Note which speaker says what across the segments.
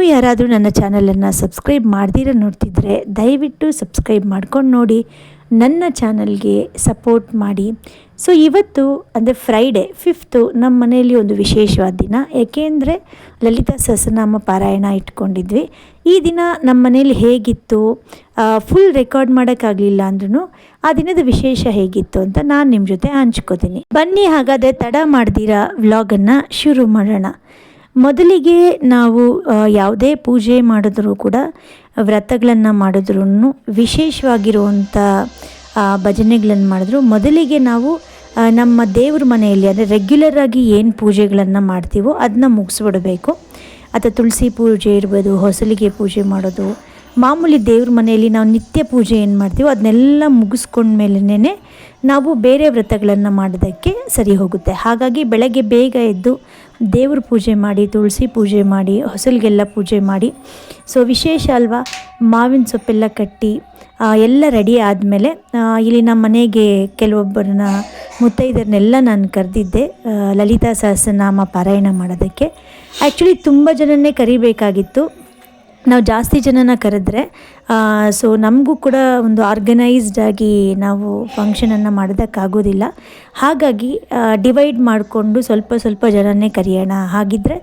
Speaker 1: ಇನ್ನೂ ಯಾರಾದರೂ ನನ್ನ ಚಾನಲನ್ನು ಸಬ್ಸ್ಕ್ರೈಬ್ ಮಾಡ್ದಿರ ನೋಡ್ತಿದ್ರೆ ದಯವಿಟ್ಟು ಸಬ್ಸ್ಕ್ರೈಬ್ ಮಾಡ್ಕೊಂಡು ನೋಡಿ, ನನ್ನ ಚಾನಲ್ಗೆ ಸಪೋರ್ಟ್ ಮಾಡಿ. ಸೊ ಇವತ್ತು ಅಂದರೆ ಫ್ರೈಡೇ 5th ನಮ್ಮ ಮನೆಯಲ್ಲಿ ಒಂದು ವಿಶೇಷವಾದ ದಿನ. ಏಕೆಂದರೆ ಲಲಿತಾ ಸಹಸ್ರನಾಮ ಪಾರಾಯಣ ಇಟ್ಕೊಂಡಿದ್ವಿ. ಈ ದಿನ ನಮ್ಮ ಮನೇಲಿ ಹೇಗಿತ್ತು ಫುಲ್ ರೆಕಾರ್ಡ್ ಮಾಡೋಕ್ಕಾಗಲಿಲ್ಲ ಅಂದ್ರೂ ಆ ದಿನದ ವಿಶೇಷ ಹೇಗಿತ್ತು ಅಂತ ನಾನು ನಿಮ್ಮ ಜೊತೆ ಹಂಚ್ಕೋತೀನಿ. ಬನ್ನಿ ಹಾಗಾದರೆ ತಡ ಮಾಡ್ದಿರ ವ್ಲಾಗನ್ನು ಶುರು ಮಾಡೋಣ. ಮೊದಲಿಗೆ ನಾವು ಯಾವುದೇ ಪೂಜೆ ಮಾಡಿದ್ರೂ ಕೂಡ, ವ್ರತಗಳನ್ನು ಮಾಡಿದ್ರೂ, ವಿಶೇಷವಾಗಿರುವಂಥ ಭಜನೆಗಳನ್ನು ಮಾಡಿದ್ರು ಮೊದಲಿಗೆ ನಾವು ನಮ್ಮ ದೇವ್ರ ಮನೆಯಲ್ಲಿ ಅಂದರೆ ರೆಗ್ಯುಲರಾಗಿ ಏನು ಪೂಜೆಗಳನ್ನು ಮಾಡ್ತೀವೋ ಅದನ್ನ ಮುಗಿಸ್ಬಿಡಬೇಕು. ಅಥವಾ ತುಳಸಿ ಪೂಜೆ ಇರ್ಬೋದು, ಹೊಸಲಿಗೆ ಪೂಜೆ ಮಾಡೋದು, ಮಾಮೂಲಿ ದೇವ್ರ ಮನೆಯಲ್ಲಿ ನಾವು ನಿತ್ಯ ಪೂಜೆ ಏನು ಮಾಡ್ತೀವೋ ಅದನ್ನೆಲ್ಲ ಮುಗಿಸ್ಕೊಂಡ್ಮೇಲೇ ನಾವು ಬೇರೆ ವ್ರತಗಳನ್ನು ಮಾಡೋದಕ್ಕೆ ಸರಿ ಹೋಗುತ್ತೆ. ಹಾಗಾಗಿ ಬೆಳಗ್ಗೆ ಬೇಗ ಎದ್ದು ದೇವ್ರ ಪೂಜೆ ಮಾಡಿ, ತುಳಸಿ ಪೂಜೆ ಮಾಡಿ, ಹೊಸಲಿಗೆಲ್ಲ ಪೂಜೆ ಮಾಡಿ, ಸೊ ವಿಶೇಷ ಅಲ್ವಾ, ಮಾವಿನ ಸೊಪ್ಪೆಲ್ಲ ಕಟ್ಟಿ ಎಲ್ಲ ರೆಡಿ ಆದಮೇಲೆ ಇಲ್ಲಿ ನಮ್ಮ ಮನೆಗೆ ಕೆಲವೊಬ್ಬರನ್ನ ಮುತ್ತೈದರನ್ನೆಲ್ಲ ನಾನು ಕರೆದಿದ್ದೆ ಲಲಿತಾ ಸಹಸ್ರನಾಮ ಪಾರಾಯಣ ಮಾಡೋದಕ್ಕೆ. ಆ್ಯಕ್ಚುಲಿ ತುಂಬ ಜನನೇ ಕರಿಬೇಕಾಗಿತ್ತು. ನಾವು ಜಾಸ್ತಿ ಜನನ ಕರೆದ್ರೆ ಸೊ ನಮಗೂ ಕೂಡ ಒಂದು ಆರ್ಗನೈಸ್ಡಾಗಿ ನಾವು ಫಂಕ್ಷನನ್ನು ಮಾಡೋದಕ್ಕಾಗೋದಿಲ್ಲ. ಹಾಗಾಗಿ ಡಿವೈಡ್ ಮಾಡಿಕೊಂಡು ಸ್ವಲ್ಪ ಸ್ವಲ್ಪ ಜನನೇ ಕರೆಯೋಣ, ಹಾಗಿದ್ದರೆ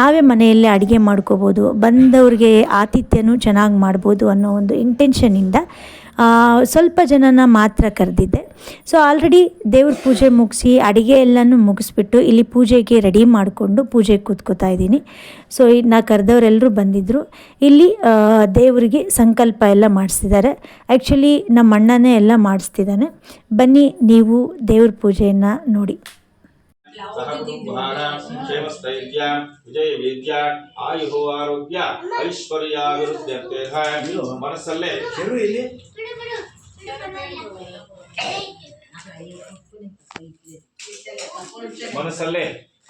Speaker 1: ನಾವೇ ಮನೆಯಲ್ಲೇ ಅಡುಗೆ ಮಾಡ್ಕೋಬೋದು, ಬಂದವ್ರಿಗೆ ಆತಿಥ್ಯನೂ ಚೆನ್ನಾಗಿ ಮಾಡ್ಬೋದು ಅನ್ನೋ ಒಂದು ಇಂಟೆನ್ಷನಿಂದ ಸ್ವಲ್ಪ ಜನನ ಮಾತ್ರ ಕರೆದಿದ್ದೆ. ಸೊ ಆಲ್ರೆಡಿ ದೇವ್ರ ಪೂಜೆ ಮುಗಿಸಿ ಅಡುಗೆ ಎಲ್ಲನೂ ಮುಗಿಸ್ಬಿಟ್ಟು ಇಲ್ಲಿ ಪೂಜೆಗೆ ರೆಡಿ ಮಾಡಿಕೊಂಡು ಪೂಜೆಗೆ ಕೂತ್ಕೋತಾ ಇದ್ದೀನಿ. ಸೊ ನಾ ಕರೆದವರೆಲ್ಲರೂ ಬಂದಿದ್ದರು. ಇಲ್ಲಿ ದೇವರಿಗೆ ಸಂಕಲ್ಪ ಎಲ್ಲ ಮಾಡಿಸ್ತಿದ್ದಾರೆ. ಆ್ಯಕ್ಚುಲಿ ನಮ್ಮ ಅಣ್ಣನೇ ಎಲ್ಲ ಮಾಡಿಸ್ತಿದ್ದಾನೆ. ಬನ್ನಿ ನೀವು ದೇವ್ರ ಪೂಜೆಯನ್ನು ನೋಡಿ.
Speaker 2: ಕ್ಷೇಮಸ್ಥೈರ್ಯ ವಿಜಯ ವೇದ್ಯ ಆಯು ಆರೋಗ್ಯ ಐಶ್ವರ್ಯಾಭಿವೃದ್ಧಿ ಮನಸ್ಸಲ್ಲೇ ಮನಸ್ಸಲ್ಲೇ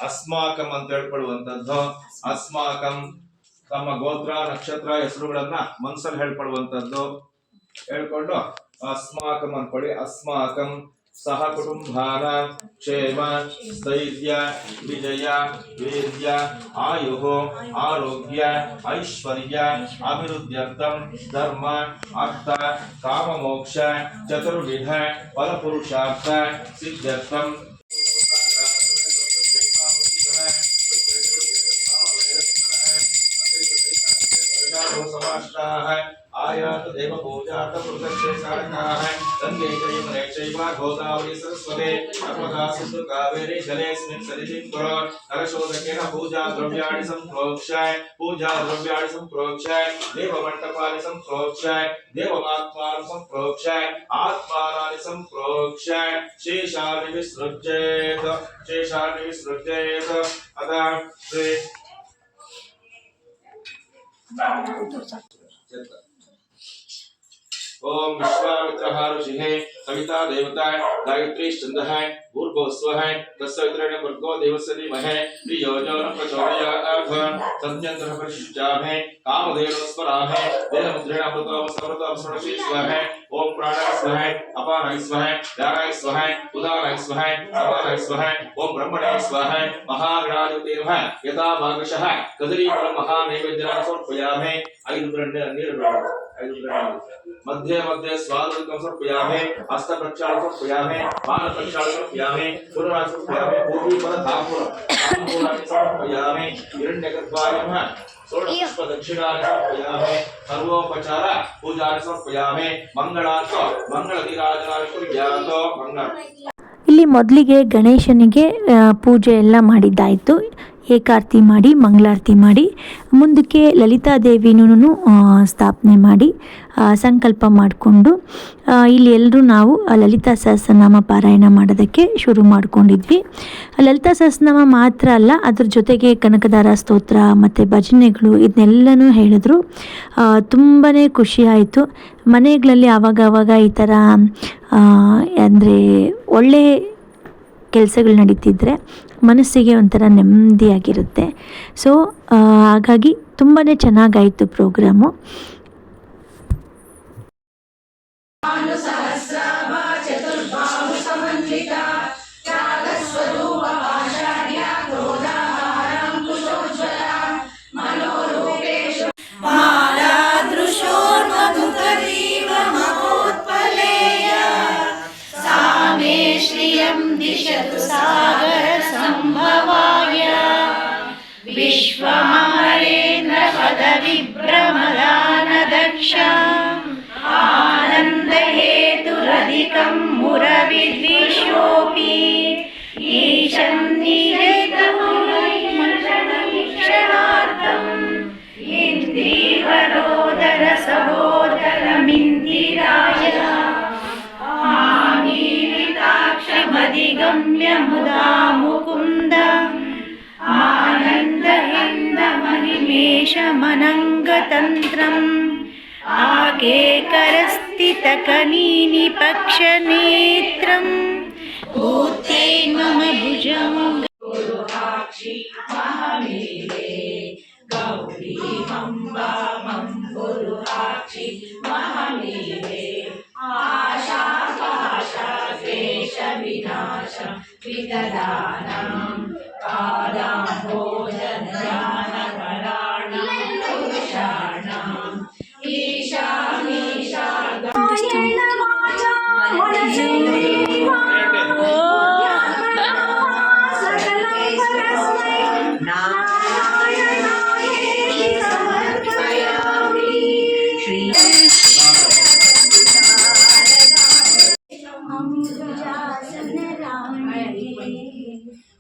Speaker 2: ಅಸ್ಮಾಕಂ ಅಂತ ಹೇಳ್ಕೊಳ್ಳುವಂಥದ್ದು. ಅಸ್ಮಾಕಂ ತಮ್ಮ ಗೋತ್ರ ನಕ್ಷತ್ರ ಹೆಸರುಗಳನ್ನ ಮನಸ್ಸಲ್ಲಿ ಹೇಳ್ಕೊಳ್ಳುವಂಥದ್ದು. ಹೇಳ್ಕೊಂಡು ಅಸ್ಮಾಕಂ ಅಂದ್ಕೊಳ್ಳಿ. ಅಸ್ಮಾಕಂ ಸಹ ಕುಟುಂಬಾನ ಕ್ಷೇಮ ಸ್ಥೈರ್ಯ ವಿಜಯ ವೇದ್ಯ ಆಯು ಆರೋಗ್ಯ ಐಶ್ವರ್ಯ ಅಭಿವೃದ್ಧ್ಯರ್ಥಂ ಧರ್ಮ ಅರ್ಥ ಕಾಮ ಮೋಕ್ಷ ಚತುರ್ವಿಧ ಫಲಪುರುಷಾರ್ಥ ಸಿದ್ಧ್ಯರ್ಥಂ आयात देव पूजार्थ प्रदक्षे कारकाः गंगे जयमुने चैव गोदावरी सरस्वती नर्मदा सिन्धु कावेरी जलेऽस्मिन् सन्निधिं कुरु। कलशोदकेन पूजा द्रव्याणि सम्प्रोक्ष्य देवमण्डपानि सम्प्रोक्ष्य देवमात्मानं सम्प्रोक्ष्य आत्मानानि सम्प्रोक्ष्य शेषानि विसृज्येत अतः श्री ओम विश्वामित्रः ऋषिः सविता देवता गायत्री छन्दः भूर्भुवस्वः तस्सवितरेण भर्गो देवस्य धीमहि धियो यो न प्रचोदयात् सत्येन्द्रः परिशिष्टामहे कामधेनु स्मरामहे वेदमुद्रेण अमृतोऽमृतं स्मरणशीश्वः ओम प्राणाय स्वः अपानाय स्वः व्यानाय स्वः उदानाय स्वः समानाय स्वः ओम ब्रह्मणे स्वः महागणाधिपते नमः यथा भागशः कदलीफलं महानैवेद्यान् समर्पयामहे। मध्य मध्य स्वादुकं समर्पयामहे हस्तप्रक्षालनं समर्पयामहे पादप्रक्षालनं समर्पयामहे पुनराज समर्पयामहे पूर्वीपरधापुरं समर्पयामहे हिरण्यगर्भाय नमः षोडशपुष्प दक्षिणानि समर्पयामहे सर्वोपचार पूजानि समर्पयामहे मंगलार्थ मंगलदिराजनानि कुर्यात् मंगल।
Speaker 1: ಇಲ್ಲಿ ಮೊದಲಿಗೆ ಗಣೇಶನಿಗೆ ಪೂಜೆ ಎಲ್ಲ ಮಾಡಿದ್ದಾಯಿತು. ಏಕಾರತಿ ಮಾಡಿ ಮಂಗಳಾರತಿ ಮಾಡಿ ಮುಂದಕ್ಕೆ ಲಲಿತಾದೇವಿನೂ ಸ್ಥಾಪನೆ ಮಾಡಿ ಸಂಕಲ್ಪ ಮಾಡಿಕೊಂಡು ಇಲ್ಲಿ ಎಲ್ಲರೂ ನಾವು ಲಲಿತಾ ಸಹಸ್ರನಾಮ ಪಾರಾಯಣ ಮಾಡೋದಕ್ಕೆ ಶುರು ಮಾಡ್ಕೊಂಡಿದ್ವಿ. ಲಲಿತಾ ಸಹಸ್ರನಾಮ ಮಾತ್ರ ಅಲ್ಲ, ಅದ್ರ ಜೊತೆಗೆ ಕನಕದಾರ ಸ್ತೋತ್ರ ಮತ್ತು ಭಜನೆಗಳು ಇದನ್ನೆಲ್ಲನೂ ಹೇಳಿದ್ರು. ತುಂಬಾ ಖುಷಿ ಆಯಿತು. ಮನೆಗಳಲ್ಲಿ ಆವಾಗವಾಗ ಈ ಥರ ಅಂದರೆ ಒಳ್ಳೆ ಕೆಲಸಗಳು ನಡೀತಿದ್ರೆ ಮನಸ್ಸಿಗೆ ಒಂಥರ ನೆಮ್ಮದಿಯಾಗಿರುತ್ತೆ. ಸೊ ಹಾಗಾಗಿ ತುಂಬಾ ಚೆನ್ನಾಗಾಯಿತು ಪ್ರೋಗ್ರಾಮು.
Speaker 3: मनोरूपेश दिशतु सागरसम्भवाय विश्वममरेन्द्रपदविभ्रमदानदक्ष आनन्दहेतुरधिकं मुरविद्विषोऽपि ईशं निजतमक्षणार्थम् इन्द्रीवरोदर सहोदरमिन्दिराय आमीलिताक्षमधिगम्य मुदा मुकुन्द आनन्दहिन्दमनिमेषमनङ्गतन्त्रम् आकेकरस्थितकनीनिपक्षनेत्रम् भूते मम भुजङ्ग गुरुहाक्षि महमेले गौरी मम्बामं गुरुहाक्षि महमेले आशापाशक्लेशविनाश विददानां पादाम्भोजनयानकराणां पुरुषाणाम् ईशानीशा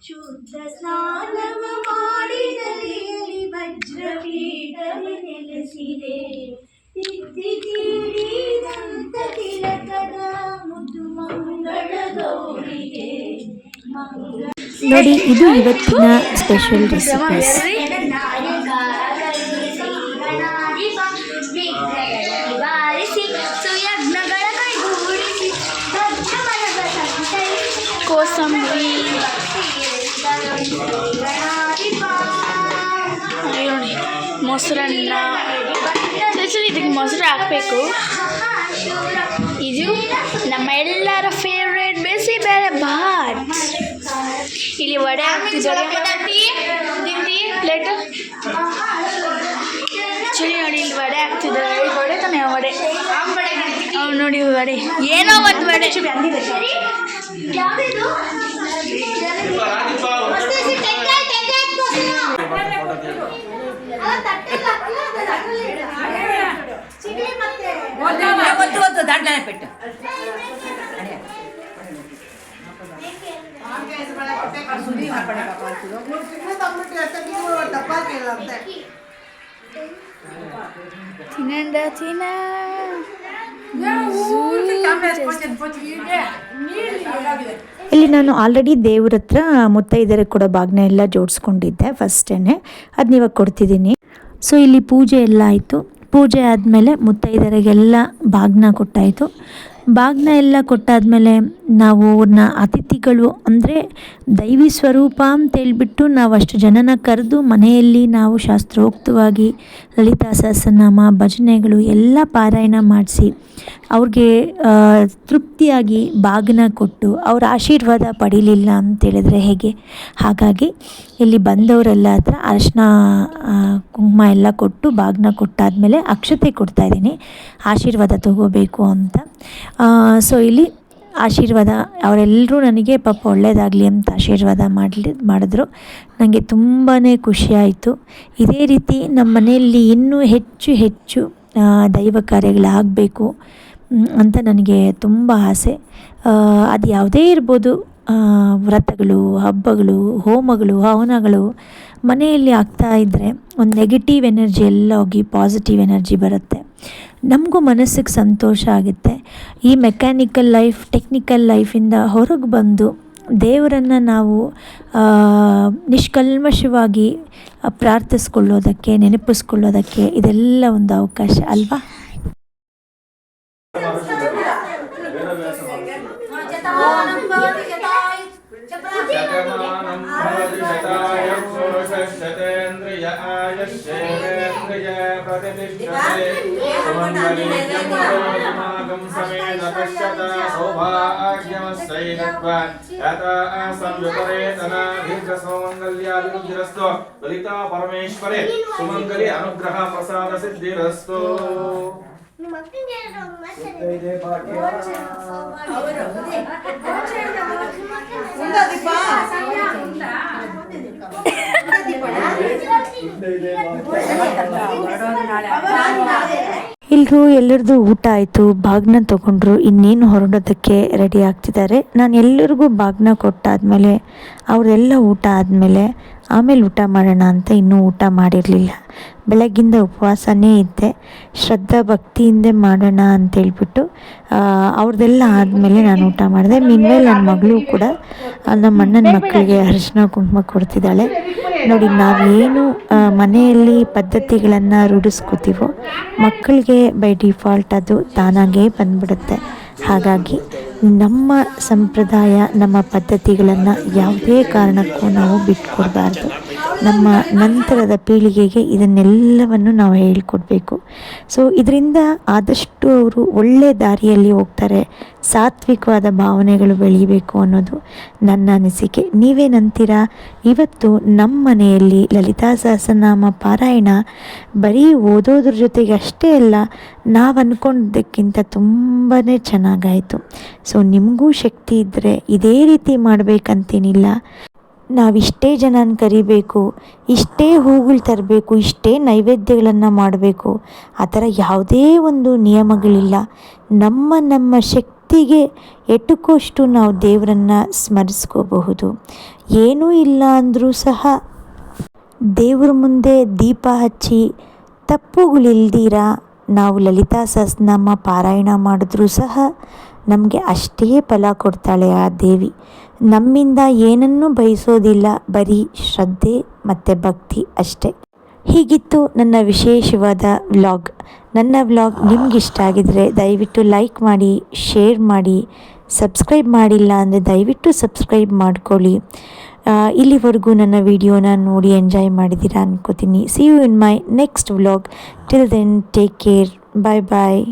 Speaker 3: ಶುದ್ಧ ಸ್ನಾನವ ಮಾಡಿದಲ್ಲಿ ವಜ್ರಪೀಠವೇ ನೆಲೆಸಿದೆ ತಿದ್ದಿದಂತ ತಿಲಕದ ಮುದ್ದು ಮಂಗಳ ಗೌರಿಗೆ
Speaker 1: ನೋಡಿ, ಇದು ಇವತ್ತಿನ ಸ್ಪೆಷಲ್ ರೆಸಿಪೀಸ್.
Speaker 3: ಕೋಸಂಬರಿ ಮೊಸರನ್ನ ಇದಕ್ಕೆ ಮೊಸರು ಹಾಕಬೇಕು. ಇದು ನಮ್ಮ ಎಲ್ಲರ ಫೇವ್ರೇಟ್ ಬಿಸಿಬೇಳೆ ಬಾತ್. ಇಲ್ಲಿ ವಡೆ ಹಾಕ್ತಿದ್ದಾರೆ ಪ್ಲೇಟ್ ಚಳಿ ನೋಡಿ. ಇಲ್ಲಿ ವಡೆ ಹಾಕ್ತಿದ್ದಾರೆ. ವಡೆ ತಾನೆ ವಡೆ ಅವ್ನು ನೋಡಿ ವಡೆ ಏನೋ ಒಂದು ವಡೆ
Speaker 4: పెట్టు.
Speaker 3: ತಿನ್ನಂಡ ತಿನ್ನ
Speaker 1: ಇಲ್ಲಿ ನಾನು ಆಲ್ರೆಡಿ ದೇವ್ರ ಹತ್ರ ಮುತ್ತೈದೆಯರ ಕೊಡೋ ಬಾಗ್ನ ಎಲ್ಲ ಜೋಡಿಸ್ಕೊಂಡಿದ್ದೆ ಫಸ್ಟೇ. ಅದನ್ನ ಇವಾಗ ಕೊಡ್ತಿದ್ದೀನಿ. ಸೊ ಇಲ್ಲಿ ಪೂಜೆ ಎಲ್ಲ ಆಯಿತು. ಪೂಜೆ ಆದಮೇಲೆ ಮುತ್ತೈದೆಯರಿಗೆಲ್ಲ ಬಾಗ್ನ ಕೊಟ್ಟಾಯಿತು. ಬಾಗ್ನ ಎಲ್ಲ ಕೊಟ್ಟಾದಮೇಲೆ ನಾವು ಅವ್ರನ್ನ ಅತಿಥಿಗಳು ಅಂದರೆ ದೈವಿ ಸ್ವರೂಪ ಅಂತೇಳ್ಬಿಟ್ಟು ನಾವು ಅಷ್ಟು ಜನನ ಕರೆದು ಮನೆಯಲ್ಲಿ ನಾವು ಶಾಸ್ತ್ರೋಕ್ತವಾಗಿ ಲಲಿತಾ ಸಹಸ್ರನಾಮ ಭಜನೆಗಳು ಎಲ್ಲ ಪಾರಾಯಣ ಮಾಡಿಸಿ ಅವ್ರಿಗೆ ತೃಪ್ತಿಯಾಗಿ ಬಾಗ್ನ ಕೊಟ್ಟು ಅವ್ರ ಆಶೀರ್ವಾದ ಪಡೀಲಿಲ್ಲ ಅಂತೇಳಿದ್ರೆ ಹೇಗೆ? ಹಾಗಾಗಿ ಇಲ್ಲಿ ಬಂದವರೆಲ್ಲ ಹತ್ರ ಅರಿಶಿನ ಕುಂಕುಮ ಎಲ್ಲ ಕೊಟ್ಟು ಬಾಗ್ನ ಕೊಟ್ಟಾದಮೇಲೆ ಅಕ್ಷತೆ ಕೊಡ್ತಾಯಿದ್ದೀನಿ ಆಶೀರ್ವಾದ ತಗೋಬೇಕು ಅಂತ. ಸೊ ಇಲ್ಲಿ ಆಶೀರ್ವಾದ ಅವರೆಲ್ಲರೂ ನನಗೆ ಪಾಪ ಒಳ್ಳೆಯದಾಗಲಿ ಅಂತ ಆಶೀರ್ವಾದ ಮಾಡಿದ್ರು. ನನಗೆ ತುಂಬಾ ಖುಷಿಯಾಯಿತು. ಇದೇ ರೀತಿ ನಮ್ಮ ಮನೆಯಲ್ಲಿ ಇನ್ನೂ ಹೆಚ್ಚು ಹೆಚ್ಚು ದೈವ ಕಾರ್ಯಗಳಾಗಬೇಕು ಅಂತ ನನಗೆ ತುಂಬ ಆಸೆ. ಅದು ಯಾವುದೇ ಇರ್ಬೋದು, ವ್ರತಗಳು, ಹಬ್ಬಗಳು, ಹೋಮಗಳು, ಹವನಗಳು ಮನೆಯಲ್ಲಿ ಆಗ್ತಾ ಇದ್ದರೆ ಒಂದು ನೆಗೆಟಿವ್ ಎನರ್ಜಿ ಎಲ್ಲ ಹೋಗಿ ಪಾಸಿಟಿವ್ ಎನರ್ಜಿ ಬರುತ್ತೆ. ನಮಗೂ ಮನಸ್ಸಿಗೆ ಸಂತೋಷ ಆಗುತ್ತೆ. ಈ ಮೆಕ್ಯಾನಿಕಲ್ ಲೈಫ್, ಟೆಕ್ನಿಕಲ್ ಲೈಫಿಂದ ಹೊರಗೆ ಬಂದು ದೇವರನ್ನು ನಾವು ನಿಷ್ಕಲ್ಮಶವಾಗಿ ಪ್ರಾರ್ಥಿಸ್ಕೊಳ್ಳೋದಕ್ಕೆ, ನೆನಪಿಸ್ಕೊಳ್ಳೋದಕ್ಕೆ ಇದೆಲ್ಲ ಒಂದು ಅವಕಾಶ ಅಲ್ವಾ?
Speaker 2: ಲಲಿತಾ ಪರಮೇಶ್ವರೇ ಸುಮಂಗಲಿ ಅನುಗ್ರಹ ಪ್ರಸಾದ ಸಿದ್ಧಿರಸ್ತು.
Speaker 1: ಎಲ್ಲರದು ಊಟ ಆಯಿತು, ಬಾಗ್ನ ತೊಗೊಂಡ್ರು, ಇನ್ನೇನು ಹೊರಡೋದಕ್ಕೆ ರೆಡಿ ಆಗ್ತಿದ್ದಾರೆ. ನಾನು ಎಲ್ಲರಿಗೂ ಬಾಗ್ನ ಕೊಟ್ಟಾದಮೇಲೆ ಅವರೆಲ್ಲ ಊಟ ಆದಮೇಲೆ ಆಮೇಲೆ ಊಟ ಮಾಡೋಣ ಅಂತ ಇನ್ನೂ ಊಟ ಮಾಡಿರಲಿಲ್ಲ. ಬೆಳಗ್ಗಿಂದ ಉಪವಾಸನೇ ಇದ್ದೆ, ಶ್ರದ್ಧಾ ಭಕ್ತಿಯಿಂದ ಮಾಡೋಣ ಅಂತೇಳ್ಬಿಟ್ಟು ಅವ್ರದ್ದೆಲ್ಲ ಆದಮೇಲೆ ನಾನು ಊಟ ಮಾಡಿದೆ. ಮೀನ್ಮೇಲೆ ನನ್ನ ಮಗಳು ಕೂಡ ನಮ್ಮ ಅಣ್ಣನ ಮಕ್ಕಳಿಗೆ ಅರಿಶಿನ ಕುಂಕುಮ ಕೊಡ್ತಿದ್ದಾಳೆ. ನೋಡಿ, ನಾವೇನು ಮನೆಯಲ್ಲಿ ಪದ್ಧತಿಗಳನ್ನು ರೂಢಿಸ್ಕೋತೀವೋ ಮಕ್ಕಳಿಗೆ ಬೈ ಡಿಫಾಲ್ಟ್ ಅದು ತಾನಾಗೇ ಬಂದ್ಬಿಡುತ್ತೆ. ಹಾಗಾಗಿ ನಮ್ಮ ಸಂಪ್ರದಾಯ, ನಮ್ಮ ಪದ್ಧತಿಗಳನ್ನು ಯಾವುದೇ ಕಾರಣಕ್ಕೂ ನಾವು ಬಿಟ್ಕೊಡ್ಬಾರ್ದು. ನಮ್ಮ ನಂತರದ ಪೀಳಿಗೆಗೆ ಇದನ್ನೆಲ್ಲವನ್ನು ನಾವು ಹೇಳ್ಕೊಡ್ಬೇಕು. ಸೊ ಇದರಿಂದ ಆದಷ್ಟು ಅವರು ಒಳ್ಳೆಯ ದಾರಿಯಲ್ಲಿ ಹೋಗ್ತಾರೆ, ಸಾತ್ವಿಕವಾದ ಭಾವನೆಗಳು ಬೆಳೀಬೇಕು ಅನ್ನೋದು ನನ್ನ ಅನಿಸಿಕೆ. ನೀವೇನಂತೀರಾ? ಇವತ್ತು ನಮ್ಮ ಮನೆಯಲ್ಲಿ ಲಲಿತಾ ಸಹಸ್ರನಾಮ ಪಾರಾಯಣ ಬರೀ ಓದೋದ್ರ ಜೊತೆಗೆ ಅಷ್ಟೇ ಅಲ್ಲ, ನಾವು ಅಂದ್ಕೊಂಡಿದ್ದಕ್ಕಿಂತ ತುಂಬಾ ಚೆನ್ನಾಗಾಯಿತು. ಸೊ ನಿಮಗೂ ಶಕ್ತಿ ಇದ್ದರೆ ಇದೇ ರೀತಿ ಮಾಡಬೇಕಂತೇನಿಲ್ಲ. ನಾವಿಷ್ಟೇ ಜನನ ಕರಿಬೇಕು, ಇಷ್ಟೇ ಹೂಗಳು ತರಬೇಕು, ಇಷ್ಟೇ ನೈವೇದ್ಯಗಳನ್ನು ಮಾಡಬೇಕು, ಆ ಥರ ಯಾವುದೇ ಒಂದು ನಿಯಮಗಳಿಲ್ಲ. ನಮ್ಮ ಶಕ್ತಿಗೆ ಎಟುಕೋಷ್ಟು ನಾವು ದೇವರನ್ನು ಸ್ಮರಿಸ್ಕೋಬಹುದು. ಏನೂ ಇಲ್ಲ ಅಂದರೂ ಸಹ ದೇವ್ರ ಮುಂದೆ ದೀಪ ಹಚ್ಚಿ ತಪ್ಪುಗಳಿಲ್ದಿರ ನಾವು ಲಲಿತಾ ಸಹಸ್ರನಾಮ ಪಾರಾಯಣ ಮಾಡಿದ್ರೂ ಸಹ ನಮಗೆ ಅಷ್ಟೇ ಫಲ ಕೊಡ್ತಾಳೆ ಆ ದೇವಿ. ನಮ್ಮಿಂದ ಏನನ್ನೂ ಬಯಸೋದಿಲ್ಲ, ಬರೀ ಶ್ರದ್ಧೆ ಮತ್ತು ಭಕ್ತಿ ಅಷ್ಟೇ. ಹೀಗಿತ್ತು ನನ್ನ ವಿಶೇಷವಾದ ವ್ಲಾಗ್. ನನ್ನ ವ್ಲಾಗ್ ನಿಮಗಿಷ್ಟ ಆಗಿದರೆ ದಯವಿಟ್ಟು ಲೈಕ್ ಮಾಡಿ, ಶೇರ್ ಮಾಡಿ, ಸಬ್ಸ್ಕ್ರೈಬ್ ಮಾಡಿಲ್ಲ ಅಂದರೆ ದಯವಿಟ್ಟು ಸಬ್ಸ್ಕ್ರೈಬ್ ಮಾಡ್ಕೊಳ್ಳಿ. ಇಲ್ಲಿವರೆಗೂ ನನ್ನ ವಿಡಿಯೋನ ನೋಡಿ ಎಂಜಾಯ್ ಮಾಡಿದ್ದೀರಾ ಅನ್ಕೋತೀನಿ. See you in my next vlog. Till then take care. Bye bye.